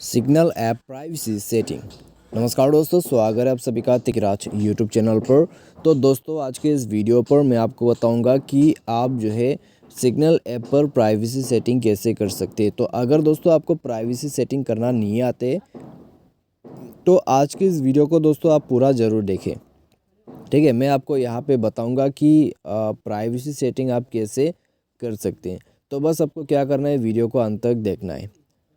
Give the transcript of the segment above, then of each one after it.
Signal app privacy setting. नमस्कार दोस्तों, स्वागत है आप सभी का तिकराज यूट्यूब चैनल पर। तो दोस्तों, आज के इस वीडियो पर मैं आपको बताऊंगा कि आप जो है सिग्नल ऐप पर प्राइवेसी सेटिंग कैसे कर सकते हैं। तो अगर दोस्तों आपको प्राइवेसी सेटिंग करना नहीं आते तो आज के इस वीडियो को दोस्तों आप पूरा ज़रूर देखें। ठीक है, मैं आपको यहाँ पे बताऊंगा कि प्राइवेसी सेटिंग आप कैसे कर सकते हैं। तो बस आपको क्या करना है, वीडियो को अंत तक देखना है।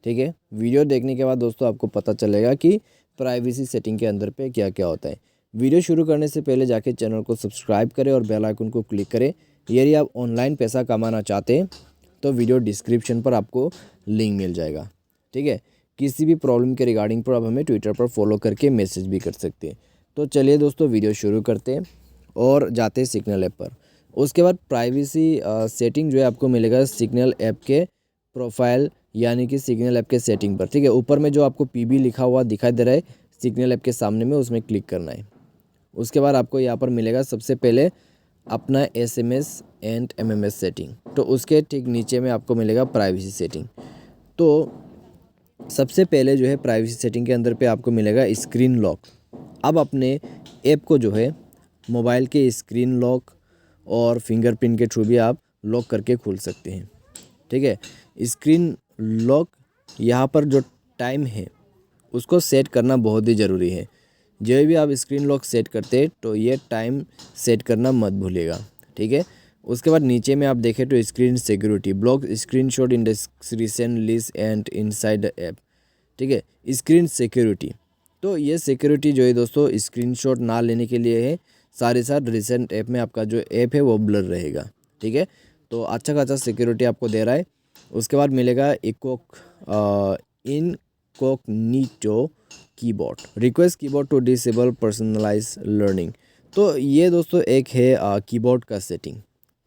ठीक है, वीडियो देखने के बाद दोस्तों आपको पता चलेगा कि प्राइवेसी सेटिंग के अंदर पे क्या क्या होता है। वीडियो शुरू करने से पहले जाके चैनल को सब्सक्राइब करें और बेल आइकन को क्लिक करें। यदि आप ऑनलाइन पैसा कमाना चाहते हैं तो वीडियो डिस्क्रिप्शन पर आपको लिंक मिल जाएगा। ठीक है, किसी भी प्रॉब्लम के रिगार्डिंग पर आप हमें ट्विटर पर फॉलो करके मैसेज भी कर सकते हैं। तो चलिए दोस्तों, वीडियो शुरू करते हैं और जाते हैं सिग्नल ऐप पर। उसके बाद प्राइवेसी सेटिंग जो है आपको मिलेगा सिग्नल ऐप के प्रोफाइल यानी कि सिग्नल ऐप के सेटिंग पर। ठीक है, ऊपर में जो आपको पीबी लिखा हुआ दिखाई दे रहा है सिग्नल ऐप के सामने में, उसमें क्लिक करना है। उसके बाद आपको यहाँ पर मिलेगा सबसे पहले अपना SMS एंड MMS सेटिंग। तो उसके ठीक नीचे में आपको मिलेगा प्राइवेसी सेटिंग। तो सबसे पहले जो है प्राइवेसी सेटिंग के अंदर पे आपको मिलेगा स्क्रीन लॉक। अब अपने ऐप को जो है मोबाइल के स्क्रीन लॉक और फिंगरप्रिंट के थ्रू भी आप लॉक करके खोल सकते हैं। ठीक है, स्क्रीन लॉक यहाँ पर जो टाइम है उसको सेट करना बहुत ही ज़रूरी है। जब भी आप स्क्रीन लॉक सेट करते हैं तो ये टाइम सेट करना मत भूलिएगा। ठीक है, उसके बाद नीचे में आप देखें तो screen security block screenshot in the recent list and inside the app. ठीक है, स्क्रीन सिक्योरिटी, तो ये सिक्योरिटी जो है दोस्तों स्क्रीनशॉट ना लेने के लिए है। सारे साथ रिसेंट ऐप में आपका जो ऐप है वो ब्लर रहेगा। ठीक है, तो अच्छा खासा सिक्योरिटी आपको दे रहा है। उसके बाद मिलेगा incognito keyboard request keyboard to disable personalised learning. तो ये दोस्तों एक है कीबोर्ड का सेटिंग।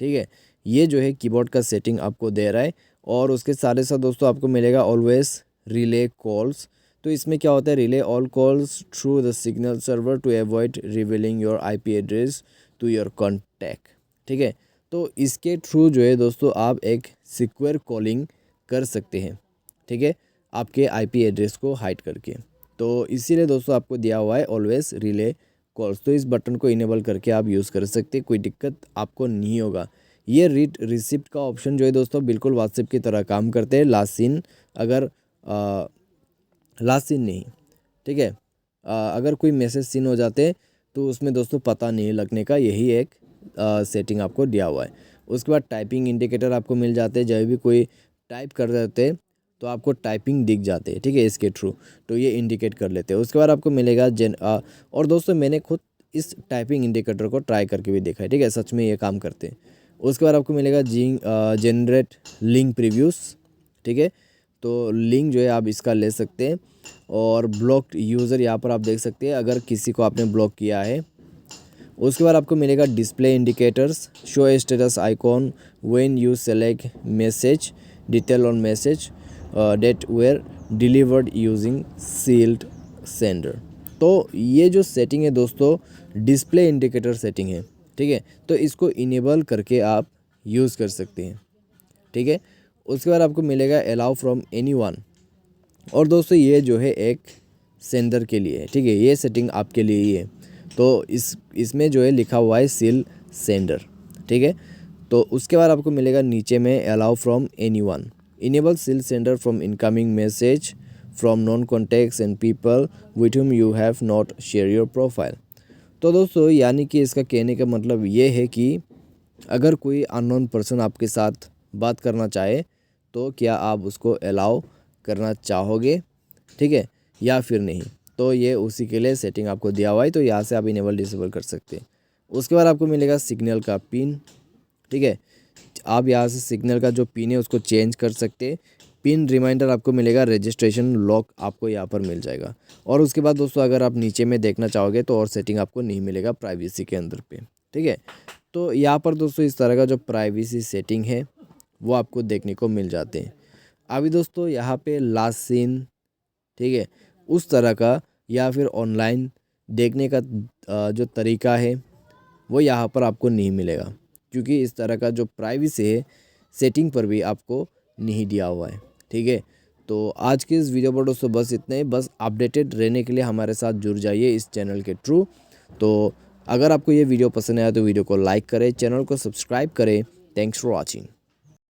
ठीक है, ये जो है कीबोर्ड का सेटिंग आपको दे रहा है। और उसके साथ साथ दोस्तों आपको मिलेगा ऑलवेज रिले कॉल्स। तो इसमें क्या होता है, relay all calls through the Signal server to avoid revealing your IP address to your contact. ठीक है, तो इसके थ्रू जो है दोस्तों आप एक सिक्योर कॉलिंग कर सकते हैं। ठीक है, आपके IP एड्रेस को हाइड करके। तो इसीलिए दोस्तों आपको दिया हुआ है ऑलवेज रिले कॉल्स। तो इस बटन को इनेबल करके आप यूज़ कर सकते हैं, कोई दिक्कत आपको नहीं होगा। ये रीड रिसिप्ट का ऑप्शन जो है दोस्तों बिल्कुल व्हाट्सएप की तरह काम करते हैं। लास्ट सीन अगर लास्ट सीन नहीं, ठीक है, अगर कोई मैसेज सीन हो जाते तो उसमें दोस्तों पता नहीं लगने का यही एक सेटिंग आपको दिया हुआ है। उसके बाद टाइपिंग इंडिकेटर आपको मिल जाते हैं। जब भी कोई टाइप कर देते तो आपको टाइपिंग दिख जाते हैं। ठीक है, इसके थ्रू तो ये इंडिकेट कर लेते हैं। उसके बाद आपको मिलेगा और दोस्तों मैंने खुद इस टाइपिंग इंडिकेटर को ट्राई करके भी देखा है। ठीक है, सच में ये काम करते हैं। उसके बाद आपको मिलेगा जनरेट लिंक प्रीव्यूज़। ठीक है, तो लिंक जो है आप इसका ले सकते हैं। और ब्लॉक्ड यूज़र यहाँ पर आप देख सकते हैं अगर किसी को आपने ब्लॉक किया है। उसके बाद आपको मिलेगा display indicators show status icon when you select message detail on message that were delivered using sealed sender. तो ये जो सेटिंग है दोस्तों डिस्प्ले इंडिकेटर सेटिंग है। ठीक है, तो इसको इनेबल करके आप यूज़ कर सकते हैं। ठीक है, उसके बाद आपको मिलेगा अलाउ फ्रॉम एनीवन। और दोस्तों ये जो है एक सेंडर के लिए है। ठीक है, ये सेटिंग आपके लिए ही है। तो इसमें जो है लिखा हुआ है सील सेंडर। ठीक है, तो उसके बाद आपको मिलेगा नीचे में allow from anyone enable seal sender from incoming message from non contacts and people with whom you have not share your profile. तो दोस्तों यानी कि इसका कहने का मतलब ये है कि अगर कोई अननोन पर्सन आपके साथ बात करना चाहे तो क्या आप उसको अलाउ करना चाहोगे, ठीक है, या फिर नहीं। तो ये उसी के लिए सेटिंग आपको दिया हुआ है। तो यहाँ से आप इनेबल डिसेबल कर सकते हैं। उसके बाद आपको मिलेगा सिग्नल का पिन। ठीक है, आप यहाँ से सिग्नल का जो पिन है उसको चेंज कर सकते हैं। पिन रिमाइंडर आपको मिलेगा, रजिस्ट्रेशन लॉक आपको यहाँ पर मिल जाएगा। और उसके बाद दोस्तों अगर आप नीचे में देखना चाहोगे तो और सेटिंग आपको नहीं मिलेगा प्राइवेसी के अंदर पे। ठीक है, तो यहाँ पर दोस्तों इस तरह का जो प्राइवेसी सेटिंग है वो आपको देखने को मिल जाते हैं। अभी दोस्तों यहाँ पे लास्ट सीन, ठीक है, उस तरह का या फिर ऑनलाइन देखने का जो तरीका है वो यहाँ पर आपको नहीं मिलेगा, क्योंकि इस तरह का जो प्राइवेसी है सेटिंग पर भी आपको नहीं दिया हुआ है। ठीक है, तो आज की इस वीडियो पर दोस्तों बस इतने ही। बस अपडेटेड रहने के लिए हमारे साथ जुड़ जाइए इस चैनल के थ्रू। तो अगर आपको ये वीडियो पसंद आया तो वीडियो को लाइक करें, चैनल को सब्सक्राइब करें। Thanks for watching.